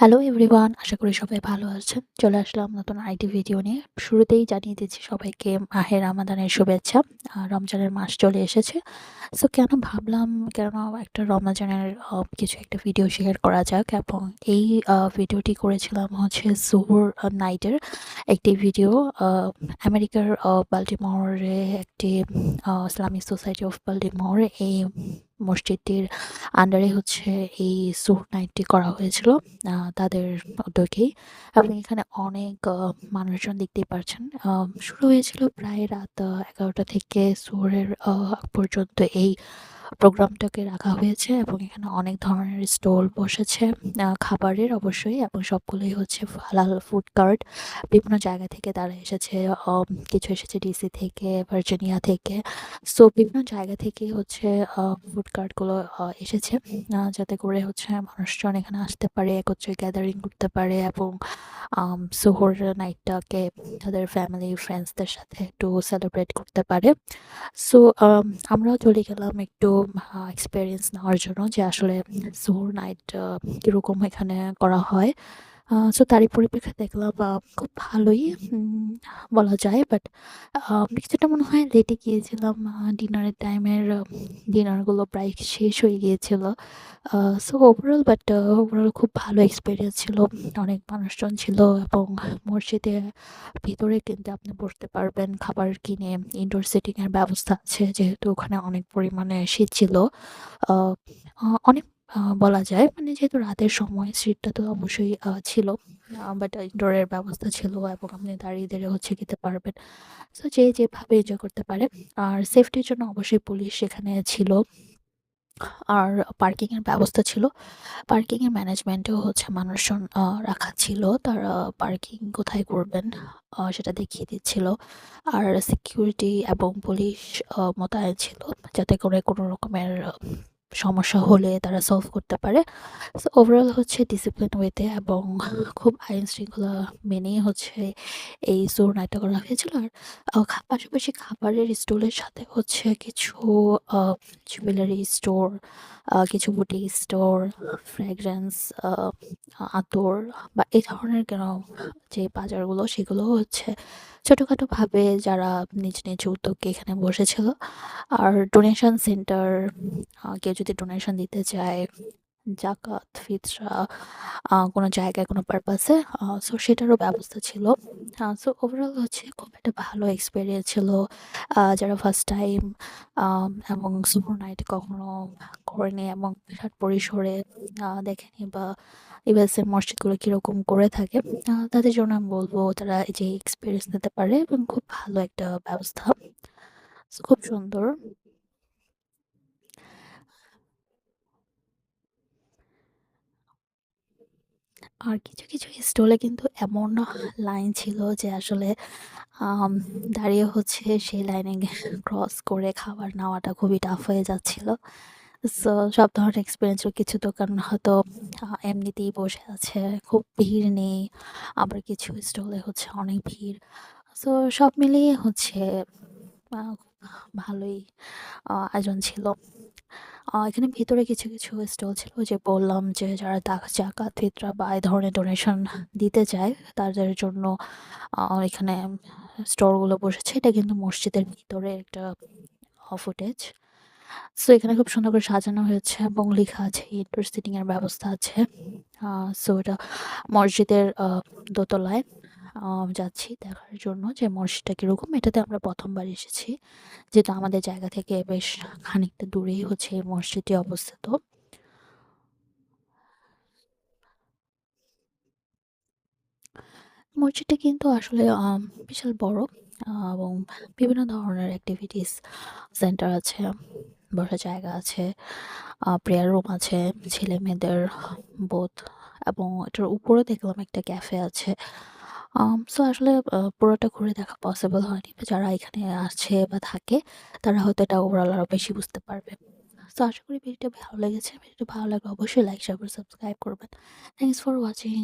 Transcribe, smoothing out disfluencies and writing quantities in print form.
Hello everyone, আশা করি সবাই ভালো আছেন। চলে আসলাম নতুন আরেকটি ভিডিও নিয়ে। শুরুতেই জানিয়ে দিচ্ছি সবাইকে মাহে রামাদানের শুভেচ্ছা। রমজানের মাস চলে এসেছে। সো কেন ভাবলাম কেন একটা রমজানের কিছু একটা ভিডিও শেয়ার করা যাক, এবং এই ভিডিওটি করেছিলাম হচ্ছে জোহর নাইটের একটি ভিডিও। আ আমেরিকার বাল্টিমোরে একটি ইসলামিক সোসাইটি অফ বাল্টিমোর, এই মসজিদটির আন্ডারে হচ্ছে এই জোহর নাইটটি করা হয়েছিল তাদের উদ্যোগেই। এবং এখানে অনেক মানুষজন দেখতেই পারছেন। শুরু হয়েছিল প্রায় রাত ১১টা থেকে জোহরের আগ পর্যন্ত এই প্রোগ্রামটাকে রাখা হয়েছে, এবং এখানে অনেক ধরনের স্টল বসেছে খাবারের অবশ্যই, এবং সবগুলোই হচ্ছে হালাল ফুড কার্ট। বিভিন্ন জায়গা থেকে তারা এসেছে। কিছু এসেছে ডিসি থেকে, ভার্জিনিয়া থেকে। সো বিভিন্ন জায়গা থেকেই হচ্ছে ফুড কার্টগুলো এসেছে, যাতে করে হচ্ছে মানুষজন এখানে আসতে পারে, একত্রে গ্যাদারিং করতে পারে, এবং সোহর নাইটটাকে তাদের ফ্যামিলি ফ্রেন্ডসদের সাথে একটু সেলিব্রেট করতে পারে। সো আমরাও চলে গেলাম একটু এক্সপেরিয়েন্স নেওয়ার জন্য, যে আসলে সোহর নাইট কীরকম এখানে করা হয়। সো তারই পরিপ্রেক্ষিতে দেখলাম খুব ভালোই বলা যায়। বাট কিছুটা মনে হয় লেটে গিয়েছিলাম। ডিনারের টাইমের ডিনারগুলো প্রায় শেষ হয়ে গিয়েছিল। সো ওভারঅল খুব ভালো এক্সপেরিয়েন্স ছিল। অনেক মানুষজন ছিল, এবং মসজিদের ভিতরে কিন্তু আপনি বসতে পারবেন খাবার কিনে। ইনডোর সিটিং এর ব্যবস্থা আছে, যেহেতু ওখানে অনেক পরিমাণে শীত ছিল। আ অনেক বলা যায়, মানে যেহেতু রাতের সময় শীতটা তো অবশ্যই ছিল। বাট ইনডোরের ব্যবস্থা ছিল, এবং আপনি দাঁড়িয়ে হচ্ছে খেতে পারবেন। সো যে যেভাবে এনজয় করতে পারে। আর সেফটির জন্য অবশ্যই পুলিশ সেখানে ছিল। আর পার্কিং এর ব্যবস্থা ছিল। পার্কিং এর ম্যানেজমেন্টেও হচ্ছে মানুষজন রাখা ছিল। তারা পার্কিং কোথায় করবেন সেটা দেখিয়ে দিচ্ছিল। আর সিকিউরিটি এবং পুলিশ মোতায়েন ছিল, যাতে করে কোনো রকমের সমস্যা হলে তারা সলভ করতে পারে। সো ওভারঅল হচ্ছে ডিসিপ্লিন ওয়েতে এবং খুব আইন শৃঙ্খলা মেনেই হচ্ছে এই জোর নাইটটা করা হয়েছিল। আর পাশাপাশি খাবারের স্টলের সাথে হচ্ছে কিছু জুয়েলারি স্টোর, কিছু বুটিক স্টোর, ফ্র্যাগ্রেন্স, আতর বা এই ধরনের যে বাজারগুলো, সেগুলো হচ্ছে ছোটোখাটোভাবে যারা নিজ নিজ উদ্যোগে এখানে বসেছিল। আর ডোনেশন সেন্টার, কেউ যদি ডোনেশন দিতে চায়, জাকাত, ফিতরা, কোনো জায়গায় কোনো পারপাসে, সো সেটারও ব্যবস্থা ছিল। সো ওভারঅল হচ্ছে খুব একটা ভালো এক্সপেরিয়েন্স ছিল। যারা ফার্স্ট টাইম এবং সুপার নাইট কখনো করেনি, এবং বিরাট পরিসরে দেখেনি, বা ইউএসএ মসজিদগুলো কীরকম করে থাকে, তাদের জন্য আমি বলবো তারা এই যে এক্সপিরিয়েন্স নিতে পারে, এবং খুব ভালো একটা ব্যবস্থা। So, খুব সুন্দর। আর কিছু স্টলে কিন্তু এমন লাইন ছিল যে আসলে আম দাঁড়িয়ে হচ্ছে সেই লাইনে ক্রস করে খাবার নেওয়াটা খুবই টাফ হয়ে যাচ্ছিল। সো সব ধরনের এক্সপেরিয়েন্স, কিছু দোকান হয়তো এমনিতেই বসে আছে, খুব ভিড় নেই। আবার কিছু স্টলে হচ্ছে অনেক ভিড়। সো সব মিলিয়ে হচ্ছে আ ভালোই আয়োজন ছিল। এখানে ভিতরে কিছু স্টল ছিল, যে বললাম যে যারা জাকাত, ফিতরা বা এই ধরনের ডোনেশন দিতে চায়, তাদের জন্য এখানে স্টলগুলো বসেছে। এটা কিন্তু মসজিদের ভিতরে একটা ফুটেজ। সো এখানে খুব সুন্দর করে সাজানো হয়েছে, এবং লেখা আছে ইনডোর সিটিং এর ব্যবস্থা আছে। সো এটা মসজিদের দোতলায় যাচ্ছি দেখার জন্য যে মসজিদটা কিরকম। এটাতে আমরা প্রথমবার এসেছি, যেটা আমাদের জায়গা থেকে বেশ খানিকটা দূরেই হচ্ছে এই মসজিদটি অবস্থিত। মসজিদটা কিন্তু আসলে বিশাল বড়, এবং বিভিন্ন ধরনের অ্যাক্টিভিটিস সেন্টার আছে, বসার জায়গা আছে, প্রেয়ার রুম আছে, ছেলে-মেয়েদের বোথ, এবং এটার উপরে দেখলাম একটা ক্যাফে আছে। সো আসলে পুরোটা ঘুরে দেখা পসিবল হয়নি। যারা এখানে আছে বা থাকে, তারা হয়তো এটা ওভারঅল আরো বেশি বুঝতে পারবে। সো আশা করি ভিডিওটা ভালো লেগেছে। ভিডিওটা ভালো লাগলে অবশ্যই লাইক, শেয়ার, সাবস্ক্রাইব করবেন। Thanks for watching.